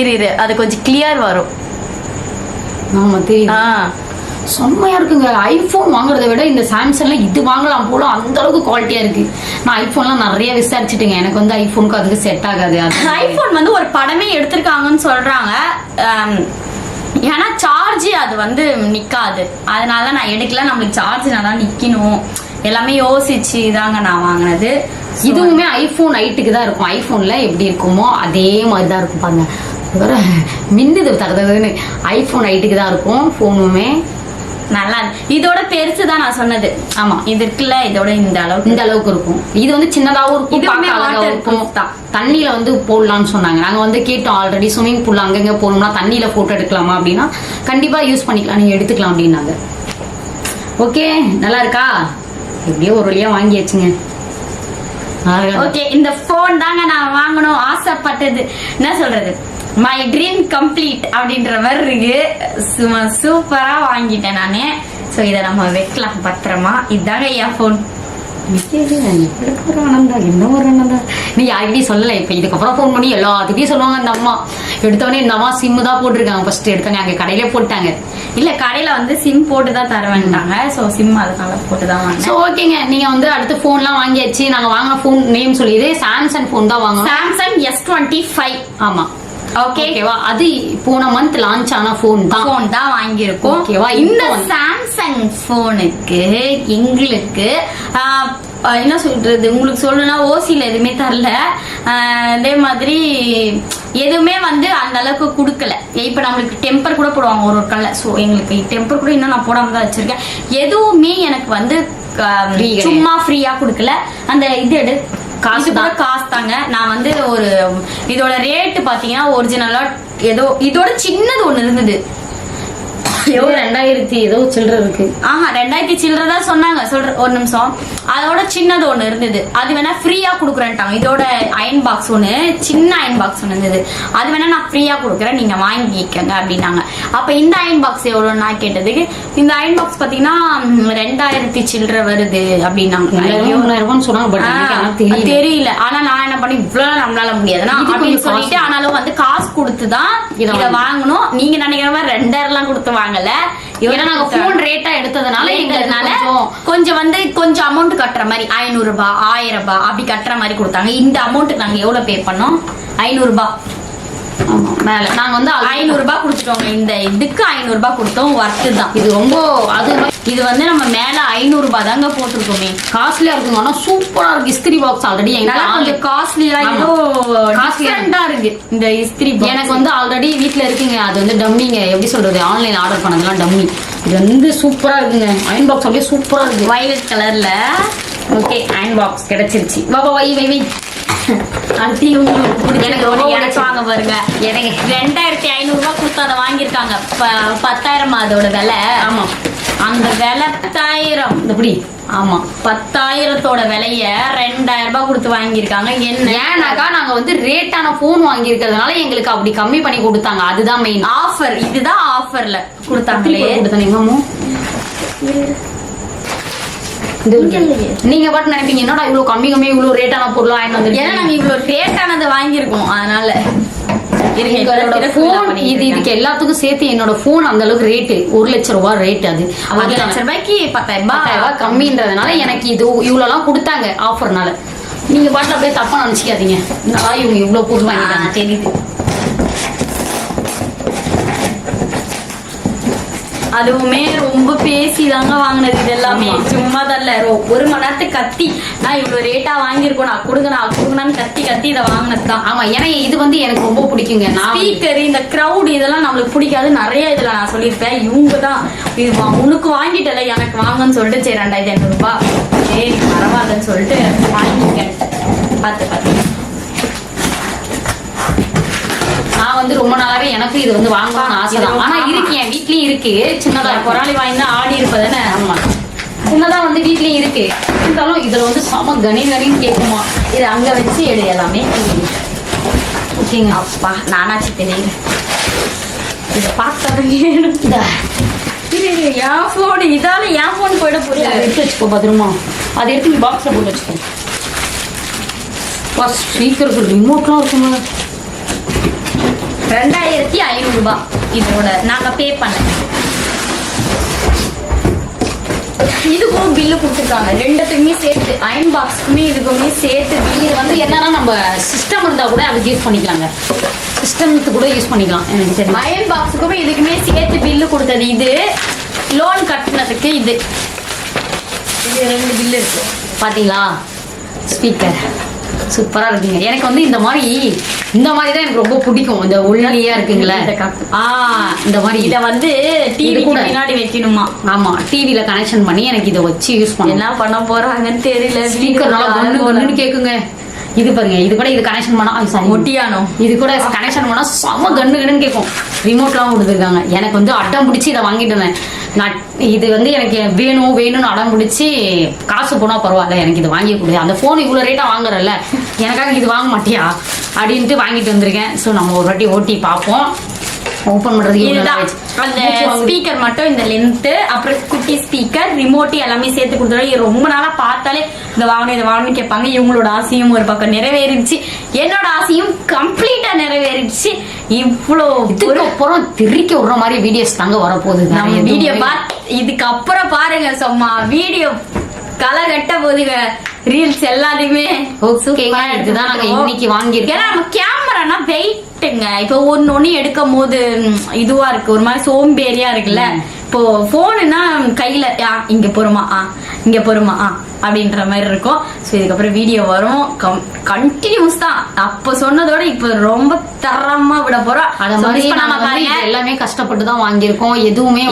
இரு அது கொஞ்சம் கிளியர் வரும். ஆமா தெரியும். செம்மையா இருக்குங்க. ஐபோன் வாங்குறத விட இந்த சாம்சங்ல இது வாங்கலாம் போல, அந்த அளவுக்கு குவாலிட்டியா இருக்கு. நான் ஐபோன்லாம் நிறைய விசாரிச்சுட்டேங்க. எனக்கு வந்து ஐபோனுக்கு அதுக்கு செட் ஆகாது. ஐபோன் வந்து ஒரு படமே எடுத்திருக்காங்கன்னு சொல்றாங்க. ஏன்னா சார்ஜ் அது வந்து நிக்காது, அதனால நான் எடுக்கல. நம்மளுக்கு சார்ஜ் நல்லா நிக்கணும் எல்லாமே யோசிச்சு தாங்க நான் வாங்கினது. இதுவுமே ஐபோன் 8க்கு தான் இருக்கும். ஐபோன்ல எப்படி இருக்குமோ அதே மாதிரி தான் இருக்கும். பாருங்க வேற மின்னுது தகுதுன்னு. ஐபோன் 8க்கு தான் இருக்கும் போனுமே. நல்லா இதோட பெருசு தான் நான் சொன்னது. ஆமா இது இருக்குல்ல, இதோட இந்த அளவுக்கு இருக்கும். இது வந்து சின்னதாவும் இருக்கும். தண்ணியில வந்து போடலாம்னு சொன்னாங்க. நாங்க வந்து கேட்டோம் ஆல்ரெடி. ஸ்விமிங் பூல் அங்கங்க போகணும்னா தண்ணியில போட்டோ எடுக்கலாமா அப்படின்னா கண்டிப்பா யூஸ் பண்ணிக்கலாம், நீங்க எடுத்துக்கலாம் அப்படின்னாங்க. ஓகே நல்லா இருக்கா? எப்படியோ ஒரு வழியா வாங்கியாச்சுங்க. ஓகே, இந்த போன் தாங்க நான் வாங்கணும் ஆசைப்பட்டது. என்ன சொல்றது, மை ட்ரீம் கம்ப்ளீட் அப்படின்ற மாதிரி இருக்கு. சும்மா சூப்பரா வாங்கிட்டேன் நானு. சோ இதை நம்ம வைக்கலாம் பத்திரமா. இதுதாங்க என் போன். ஒரு ஆனந்தம், என்ன ஒரு ஆனந்தம். நீ யார்கிட்டயும் சொல்லல. இப்ப இதுக்கப்புறம் போன் பண்ணி எல்லாத்துக்கிட்டையும் சொல்லுவாங்க. இந்த அம்மா எடுத்தவொடனே இந்த அம்மா சிம் தான் போட்டிருக்காங்க. ஃபர்ஸ்ட் எடுத்தோடனே அங்க கடையிலே போட்டாங்க. இல்ல கடையில வந்து சிம் போட்டு தான் தர வேண்டாங்க. சோ சிம் அதுக்காக போட்டு தான் வாங்க. சோ ஓகேங்க, நீங்க வந்து அடுத்த போன்லாம் வாங்கியாச்சு. நாங்க வாங்கின போன் நேம் சொல்லிது சாம்சங் போன் தான் வாங்க. Samsung S25. ஆமா ஓகேவா? அது போன மந்த் லான்ச் ஆன போன் தான் வாங்கியிருக்கோம். ஓகேவா? இந்த சாம்சங் போனுக்கு எங்களுக்கு என்ன சொல்றது, உங்களுக்கு சொல்லணும்னா ஓசில எதுவுமே தரல. அதே மாதிரி எதுவுமே வந்து அந்த அளவுக்கு கொடுக்கல. இப்ப நம்மளுக்கு டெம்பர் கூட போடுவாங்க ஒரு கல்ல. ஸோ எங்களுக்கு டெம்பர் கூட இன்னும் நான் போடாம தான் வச்சிருக்கேன். எதுவுமே எனக்கு வந்து சும்மா ஃப்ரீயா கொடுக்கல. அந்த இது காசு தாங்க. நான் வந்து ஒரு இதோட ரேட்டு பாத்தீங்கன்னா ஒரிஜினலா ஏதோ இதோட சின்னது ஒண்ணு இருந்தது. 2000 ஏதோ சில்லற இருக்கு. 2000 சில்லற தான் சொன்னாங்க. ஒரு நிமிஷம். அதோட சின்னது ஒண்ணு இருந்தது. அது வேணா ஃப்ரீயா குடுக்குறேன்ட்டாங்க. இதோட அயன் பாக்ஸ் ஒண்ணு, சின்ன அயன் பாக்ஸ் ஒண்ணு இருந்தது. அது வேணா நான் ஃப்ரீயா குடுக்குறேன், நீங்க வாங்கிக்கங்க அப்படின்னாங்க. அப்ப இந்த அயன் பாக்ஸ் எவ்வளவு நான் கேட்டதுக்கு, இந்த அயன் பாக்ஸ் பாத்தீங்கன்னா 2000 சில்லற வருது அப்படின்னாங்க. 3000 சொன்னாங்க. தெரியல. ஆனா நான் என்ன பண்ணி இவ்வளவு நம்மளால முடியாதுன்னா அப்படின்னு சொல்லிட்டு, ஆனாலும் வந்து காசு கொடுத்துதான் இதை வாங்கணும். நீங்க நினைக்கிற மாதிரி 2000 கொடுத்து வாங்கல. நாங்க போன் ரேட்டா எடுத்ததுனால கொஞ்சம் வந்து கொஞ்சம் அமௌண்ட் கட்டுற மாதிரி 500 ரூபாய் 1000 ரூபாய் அப்படி கட்டுற மாதிரி கொடுத்தாங்க. இந்த அமௌண்ட் நாங்க எவ்வளவு பே பண்ணோம்? 500 ரூபாய் மேல. நாங்க வந்து 500 ரூபாய் கொடுத்துட்டோங்க. இந்த இதுக்கு 500 ரூபாய் கொடுத்தோம். ஒர்த்து தான் இது ரொம்ப. இது வந்து நம்ம மேல 500 ரூபாய் தாங்க போட்டிருக்கோமே. காஸ்ட்லியா இருக்குங்க. ஆனா சூப்பரா இருக்கு. இஸ்திரி பாக்ஸ் ஆல்ரெடி கொஞ்சம் காஸ்ட்லியா இருக்கு இந்த இஸ்திரி. எனக்கு வந்து ஆல்ரெடி வீட்டுல இருக்குங்க. அது வந்து டம்மிங்க. எப்படி சொல்றது, ஆன்லைன் ஆர்டர் பண்ணதெல்லாம் டம்மி. இது வந்து சூப்பரா இருக்குங்க. அயன் பாக்ஸ் அப்படியே சூப்பரா இருக்கு. வயலட் கலர்ல ஓகே அயன் பாக்ஸ் கிடைச்சிருச்சு வா வா வை வை வை அடுத்து இவங்களுக்கு எனக்கு ரொம்ப எனக்கு வாங்க பாருங்க. எனக்கு 2500 ரூபாய் கொடுத்து அதை வாங்கியிருக்காங்க. 10,000 அதோட விலை. ஆமா அந்த விலை 10,000. எப்படி ஆமா 10,000தோட விலைய 2000 ரூபாய் கொடுத்து வாங்கியிருக்காங்க. ஏன்னாக்கா நாங்க வந்து ரேட்டான போன் வாங்கியிருக்கிறதுனால எங்களுக்கு அப்படி கம்மி பண்ணி கொடுத்தாங்க. அதுதான் மெயின் ஆஃபர். இதுதான் ஆஃபர்ல கொடுத்தாங்களே. கொடுத்தாங்க நீங்க பாட்டு நினைப்பீங்க என்னடா இவ்வளவு கம்மி இவ்வளவு ரேட்டான பொருள் வாங்கி வந்து. ஏன்னா நாங்க இவ்வளவு ரேட்டானதை வாங்கியிருக்கோம். அதனால இதுக்கு எல்லாத்துக்கும் சேர்த்து என்னோட போன் அந்த அளவுக்கு ரேட்டு 1,00,000 ரூபாய் ரேட். அது 1,00,000 ரூபாய்க்கு 10,000 ரூபாய் கம்மின்றதுனால எனக்கு இது இவ்வளவு எல்லாம் கொடுத்தாங்க ஆஃபர்னால. நீங்க பாட்டு அப்படியே தப்பா நினைச்சுக்காதீங்க. இவங்க இவ்வளவு பொருள் வாங்கிட்டாங்க தெரியுது. அதுவுமே ரொம்ப பேசிதாங்க வாங்கினது. இது எல்லாமே சும்மா தரல. 1 மணி நேரத்துக்கு கத்தி நான் இவ்வளவு ரேட்டா வாங்கியிருக்கோம், நான் கொடுங்கன்னு கத்தி இதை வாங்கினதுதான். ஆமா ஏன்னா இது வந்து எனக்கு ரொம்ப பிடிக்குங்க. ஸ்பீக்கர் இந்த கிரௌட் இதெல்லாம் நம்மளுக்கு பிடிக்காது. நிறைய இதுல நான் சொல்லியிருப்பேன். இவங்க தான் இது உனக்கு வாங்கிட்டல எனக்கு வாங்கன்னு சொல்லிட்டு சரி 2,500 ரூபாய் சரி பரவாயில்லன்னு சொல்லிட்டு வாங்கிக்கேன். பார்த்து நான் வந்து ரொம்ப நாளாவே எனக்கு இது வந்து வாங்கணும்னு ஆசை தான். ஆனா இருக்கு என் வீட்லயும் இருக்கு. சின்னதா பொறாளி வாங்கினா ஆடி இருப்பதானே. ஆமா சின்னதா வந்து வீட்லயும் இருக்கு. இருந்தாலும் இதுல வந்து சம கணின்னு கேட்குமா. இது அங்க வச்சு எடு எல்லாமே. ஓகேங்க. அப்பா நானாச்சு தெரியுது. இதை பார்த்தாங்க என் போன் இதால என் போன் போயிட போறீங்க. எடுத்து வச்சுக்கோ பத்திரமா. அதை எடுத்து நீ பாக்ஸ்ல போட்டு வச்சுக்கோ. ஸ்பீக்கருக்கு ரிமோட்லாம் இருக்குமா. 2,500 ரூபாய் இதோட நாங்க பே பண்ண. இதுக்கும் பில்லு கொடுத்துருக்காங்க. ரெண்டுத்துக்குமே சேர்த்து அயன் பாக்ஸ்க்குமே இதுக்குமே சேர்த்து. இது வந்து என்னன்னா நம்ம சிஸ்டம் இருந்தா கூட அதுக்கு யூஸ் பண்ணிக்கலாங்க. சிஸ்டம்க்கு கூட யூஸ் பண்ணிக்கலாம். எனக்கு தெரியும் அயன் பாக்ஸுக்குமே இதுக்குமே சேர்த்து பில்லு கொடுத்தது. இது லோன் கட்டினதுக்கு இது 2 பில்லு இருக்கு. பாத்தீங்களா ஸ்பீக்கர் சூப்பரா இருக்குங்க. எனக்கு வந்து இந்த மாதிரி தான் எனக்கு ரொம்ப பிடிக்கும். இந்த ஒல்லியா இருக்குங்களா இந்த மாதிரி இத வந்து டிவி கூட பின்னாடி வைக்கணுமா. ஆமா டிவில கனெக்ஷன் பண்ணி எனக்கு இதை வச்சு யூஸ் பண்ண. என்ன பண்ண போறாங்கன்னு தெரியல. ஸ்பீக்கர் நல்லா கேக்குங்க. இது பாருங்க இது கூட இது கனெக்ஷன் பண்ணா ஒட்டியானோ இது கூட கனெக்ஷன் பண்ணா செம கன்னு கேட்கும். ரிமோட்லாம் கொடுத்துருக்காங்க. எனக்கு வந்து அடம் பிடிச்சி இதை வாங்கிட்டு இருந்தேன். நான் இது வந்து எனக்கு வேணும்னு அடம் பிடிச்சி காசு போனா பரவாயில்ல எனக்கு இது வாங்கி கொடு. அந்த போன் இவ்வளவு ரேட்டா வாங்குறல்ல எனக்காக இது வாங்க மாட்டியா அப்படின்ட்டு வாங்கிட்டு வந்திருக்கேன். ஸோ நம்ம ஒரு வாட்டி ஓட்டி பார்ப்போம். ஓபன் பண்றதுக்கு அந்த ஸ்பீக்கர் மட்டும் இந்த லென்த் அப்புறம் குட்டி ஸ்பீக்கர் ரிமோட் எல்லாமே சேர்த்து கொடுத்துருவாங்க. ரொம்ப நாளா பார்த்தாலே இதை வாங்கணும் கேட்பாங்க. இவங்களோட ஆசையும் ஒரு பக்கம் நிறைவேறிடுச்சு. என்னோட ஆசையும் கம்ப்ளீட்டா நிறைவேறிடுச்சு. இவ்வளோ இதுக்கப்புறம் திருக்கி விடுற மாதிரி வீடியோஸ் தாங்க வரப்போகுது. நம்ம வீடியோ இதுக்கப்புறம் பாருங்க. சும்மா வீடியோ களை கட்ட போதுங்க. ரீல்ஸ் எல்லாத்தையுமே இதுதான் நாங்க இன்னைக்கு வாங்கியிருக்கோம். ஏன்னா நம்ம கேமரானா வெயிட்டுங்க. இப்போ ஒன்னு எடுக்கும் போது இதுவா இருக்கு ஒரு மாதிரி சோம்பேறியா இருக்குல்ல. இப்போ போனுன்னா கையில இங்க போறோமா அப்படின்ற மாதிரி இருக்கும். ஸோ இதுக்கப்புறம் வீடியோ வரும் கண்டினியூஸ் தான். அப்ப சொன்னதோட இப்ப ரொம்ப தரமா விட போறோம். எல்லாமே கஷ்டப்பட்டு தான் வாங்கியிருக்கோம். எதுவுமே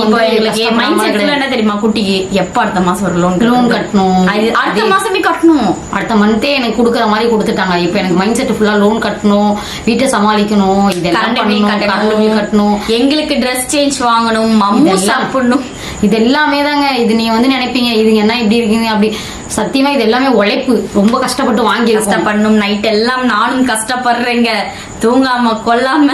என்ன தெரியுமா குட்டிக்கு எப்ப அடுத்த மாசம் ஒரு லோன் கட்டணும். அடுத்த மாசமே கட்டணும். அடுத்த மந்தே எனக்கு கொடுக்குற மாதிரி கொடுத்துட்டாங்க. இப்ப எனக்கு மைண்ட் செட் ஃபுல்லா லோன் கட்டணும், வீட்டை சமாளிக்கணும், இதெல்லாம் கட்டணும், எங்களுக்கு ட்ரெஸ் சேஞ்ச் வாங்கணும், சாப்பிடணும். இது எல்லாமே தாங்க. இது நீங்க வந்து நினைப்பீங்க இது என்ன இப்படி இருக்கீங்க அப்படி. சத்தியமா இது எல்லாமே உழைப்பு. ரொம்ப கஷ்டப்பட்டு வாங்கி கஷ்டப்படணும். நைட் எல்லாம் நானும் கஷ்டப்படுறேங்க. தூங்காம கொல்லாம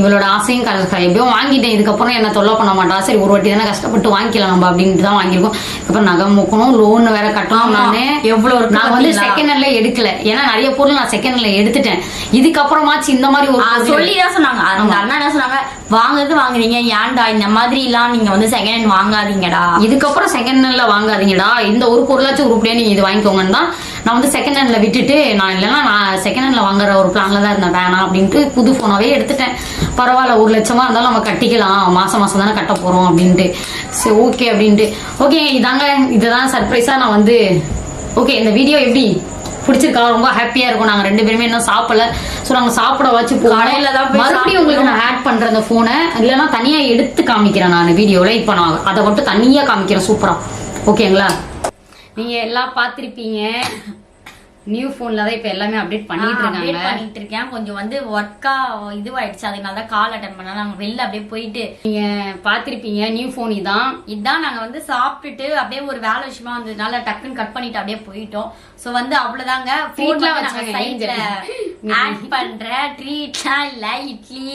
இவளோட ஆசையும் எப்படியும் வாங்கிட்டேன். இதுக்கப்புறம் என்ன தொல்லை பண்ண மாட்டா. சரி ஒரு வாட்டி தானே கஷ்டப்பட்டு வாங்கிக்கலாம் நம்ம அப்படின்ட்டு தான் வாங்கியிருக்கோம். இதுக்கப்புறம் நகை முக்கணும், லோன் வேற கட்டணும். நானே எவ்வளவு நான் வந்து செகண்ட் ஹேண்ட்ல எடுக்கல. ஏன்னா நிறைய பொருள் நான் செகண்ட் ஹேண்ட்ல எடுத்துட்டேன். இதுக்கப்புறமாச்சு இந்த மாதிரி ஒரு சொல்லிதான் சொன்னாங்க. அவங்க அண்ணா என்ன சொன்னாங்க, வாங்குறீங்க ஏன்டா இந்த மாதிரி எல்லாம் நீங்க வந்து செகண்ட் ஹேண்ட் வாங்காதீங்கடா. இதுக்கப்புறம் செகண்ட் ஹேண்ட்ல வாங்காதீங்கடா. இந்த ஒரு பொருளாச்சும் உருப்படியா நீங்க இது வாங்கிக்கோங்கன்னு தான் நான் வந்து செகண்ட் ஹேண்ட்ல விட்டுட்டு நான் இல்லைன்னா நான் செகண்ட் ஹேண்ட்ல வாங்குற ஒரு பிளான்ல தான் இருந்தேன். வேணாம் அப்படின்ட்டு புது போனாவே எடுத்துட்டேன். பரவாயில்ல 1,00,000 இருந்தாலும் நம்ம கட்டிக்கலாம், மாசம் தானே கட்ட போறோம் அப்படின்ட்டு. சரி ஓகே அப்படின்ட்டு ஓகே இதாங்க. இதுதான் சர்ப்ரைஸா நான் வந்து ஓகே. இந்த வீடியோ எப்படி பிடிச்சிருக்கா? ரொம்ப ஹாப்பியா இருக்கும். நாங்க 2 பேருமே இன்னும் சாப்பிடல. ஸோ நாங்க சாப்பிட வச்சு மறுபடியும் உங்களுக்கு நான் ஆட் பண்றேன் அந்த போனை. இல்லைன்னா தனியா எடுத்து காமிக்கிறேன் நான் வீடியோல. இப்ப நான் அதை மட்டும் தனியா காமிக்கிறேன் சூப்பரா. ஓகேங்களா? நீங்கள் எல்லாம் பார்த்துருப்பீங்க. நியூ ஃபோனில் தான் இப்போ எல்லாமே அப்டேட் பண்ணிட்டு இருக்கேன். கொஞ்சம் வந்து ஒர்க்கா இதுவாயிடுச்சு, அதனால தான் கால் அட்டன் பண்ணலாம். நாங்கள் வெளில அப்படியே போயிட்டு நீங்கள் பார்த்துருப்பீங்க. நியூ ஃபோன் இதான் நாங்கள் வந்து சாப்பிட்டுட்டு அப்படியே ஒரு வேலை விஷயமா வந்ததுனால டக்குன்னு கட் பண்ணிட்டு அப்படியே போயிட்டோம். ஸோ வந்து அவ்வளோதாங்க. ஆட் பண்ற ட்ரீட்லாம் இல்லை, இட்லி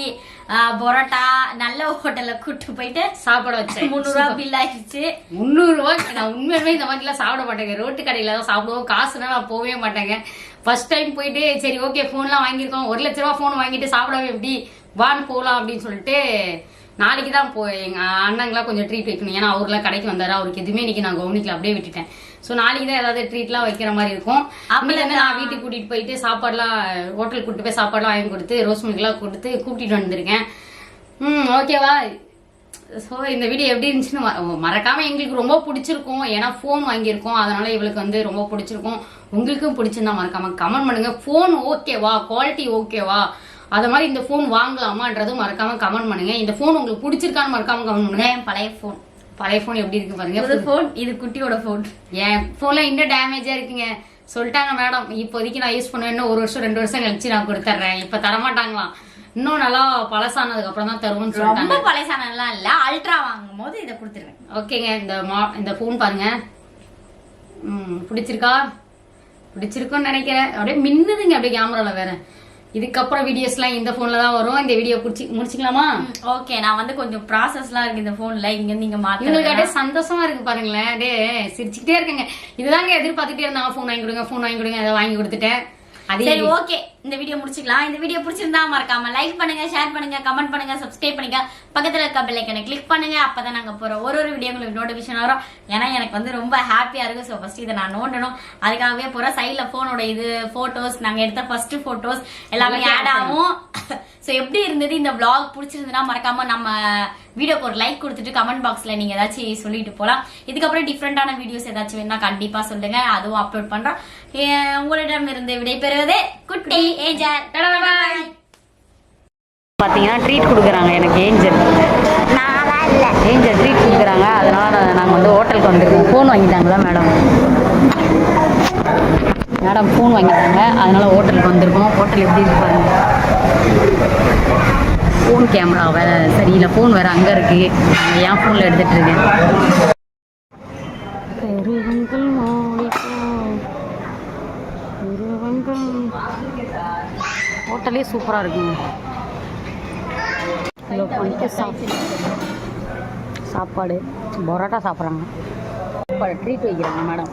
பரோட்டா நல்ல ஹோட்டல்ல கூட்டு போயிட்டு சாப்பிட வச்சேன். 300 ரூபா பில் ஆயிடுச்சு. 300 ரூபாய். நான் உண்மையுமே இந்த மாதிரிலாம் சாப்பிட மாட்டேங்க. ரோட்டு கடையில தான் சாப்பிடுவோம். காசுனா நான் போகவே மாட்டேங்க. ஃபர்ஸ்ட் டைம் போயிட்டு சரி ஓகே ஃபோன்லாம் வாங்கியிருக்கோம், 1 லட்ச ரூபா ஃபோன் வாங்கிட்டு சாப்பிடவே எப்படி வான்னு போகலாம் அப்படின்னு சொல்லிட்டு நாளைக்கு தான் எங்க அண்ணங்களாம் கொஞ்சம் ட்ரீட் வைக்கணும். ஏன்னா அவருலாம் கடைக்கு வந்தாரு, அவருக்கு எதுவுமே இன்னைக்கு நான் கவனிக்கல, அப்படியே விட்டுட்டேன். ஸோ நாளைக்கு தான் ஏதாவது ட்ரீட்லாம் வைக்கிற மாதிரி இருக்கும். அப்படி வந்து நான் வீட்டுக்கு கூட்டிட்டு போயிட்டு சாப்பாடுலாம் ஹோட்டல் கூட்டிட்டு போய் சாப்பாடுலாம் வாங்கி கொடுத்து ரோஸ் மில்க்லாம் கொடுத்து கூட்டிட்டு வந்திருக்கேன். ஓகேவா? ஸோ இந்த வீடியோ எப்படி இருந்துச்சுன்னு மறக்காம எங்களுக்கு ரொம்ப பிடிச்சிருக்கும். ஏன்னா ஃபோன் வாங்கியிருக்கோம், அதனால இவளுக்கு வந்து ரொம்ப பிடிச்சிருக்கும். உங்களுக்கும் பிடிச்சிருந்தா மறக்காம கமெண்ட் பண்ணுங்க. ஃபோன் ஓகேவா, குவாலிட்டி ஓகேவா, அது மாதிரி இந்த ஃபோன் வாங்கலாமான்றதும் மறக்காம கமெண்ட் பண்ணுங்க. இந்த ஃபோன் உங்களுக்கு பிடிச்சிருக்கான்னு மறக்காம கமெண்ட் பண்ணுங்க. பழைய ஃபோன் எப்படி இருக்கு பாருங்க. ஃபோன் இது குட்டியோட ஃபோன். என் ஃபோன்ல இன்னும் டேமேஜா இருக்குங்க. சொல்லிட்டாங்க மேடம், இப்போதைக்கு நான் யூஸ் பண்ணுவேன், இன்னும் 1 வருஷம் 2 வருஷம் கழிச்சு நான் கொடுத்துட்றேன். இப்ப தரமாட்டாங்களாம், இன்னும் நல்லா பழசானதுக்கு அப்புறம் தான் தருவோம்னு சொல்லிட்டாங்க. ரொம்ப பழசானதுலாம் இல்ல, அல்ட்ரா வாங்கும் போது இதை கொடுத்துருவேன். ஓகேங்க. இந்த ஃபோன் பாருங்க. பிடிச்சிருக்கும்னு நினைக்கிறேன். அப்படியே மின்னுதுங்க அப்படியே கேமரால. வேற இதுக்கப்புறம் வீடியோஸ்லாம் இந்த போன்ல தான் வரும். இந்த வீடியோ முடிச்சுக்கலாமா? ஓகே. நான் வந்து கொஞ்சம் ப்ராசஸ்லாம் இருக்கு இந்த போன்ல, இங்க நீங்க இவங்களுக்கு அப்படியே சந்தோஷமா இருக்கு பாருங்களேன். அப்படியே சிரிச்சுக்கிட்டே இருக்குங்க. இதுதாங்க எதிர்பார்த்துட்டே இருந்தாங்க, ஃபோன் வாங்கி கொடுங்க, அதை வாங்கி கொடுத்துட்டேன். சரி ஓகே, இந்த வீடியோ முடிச்சுக்கலாம். இந்த வீடியோ பிடிச்சிருந்தா மறக்காம லைக் பண்ணுங்க, ஷேர் பண்ணுங்க, கமெண்ட் பண்ணுங்க, சப்ஸ்கிரைப் பண்ணுங்க, பக்கத்துல இருக்க பெல் ஐகானை கிளிக் பண்ணுங்க. அப்பதான் நாங்க போற ஒரு வீடியோ உங்களுக்கு நோட்டிபிகேஷன் வரும். ஏன்னா எனக்கு வந்து ரொம்ப ஹாப்பியா இருக்கு. ஸோ ஃபர்ஸ்ட் இதை நான் நோண்டணும், அதுக்காகவே போற சைட்ல போனோட இது போட்டோஸ், நாங்க எடுத்த ஃபர்ஸ்ட் போட்டோஸ் எல்லாமே ஆட் ஆகும். ஸோ எப்படி இருந்தது இந்த vlog பிடிச்சிருந்ததுன்னா மறக்காம நம்ம வீடியோக்கு ஒரு லைக் கொடுத்துட்டு கமெண்ட் பாக்ஸ்ல நீங்க ஏதாச்சும் சொல்லிட்டு போலாம். இதுக்கப்புறம் டிஃப்ரெண்டான வீடியோஸ் ஏதாச்சும் வேணா கண்டிப்பா சொல்லுங்க, அதுவும் அப்லோட் பண்றோம். உங்களிடம் இருந்து விடைபெறுவது குட்டி ஏஞ்சல். பாத்தீங்கன்னா ட்ரீட் கொடுக்குறாங்க எனக்கு. ஏஞ்சல் ட்ரீட் கொடுக்குறாங்க. அதனால நாங்கள் வந்து ஹோட்டலுக்கு வந்துருக்கோம். Phone வாங்கிட்டாங்களா madam? ஃபோன் வாங்கிட்டாங்க, அதனால ஹோட்டலுக்கு வந்திருக்கோம். ஹோட்டல் எப்படி இருக்கு பாருங்க. ஃபோன் கேமரா வேற சரியில்லை, ஃபோன் வேற அங்கே இருக்கு. என் ஃபோனில் எடுத்துட்டு இருக்கேன். ஹோட்டலே சூப்பராக இருக்குங்க. சாப்பாடு பரோட்டா சாப்பிட்றாங்க, ட்ரீட் வைக்கிறாங்க மேடம்.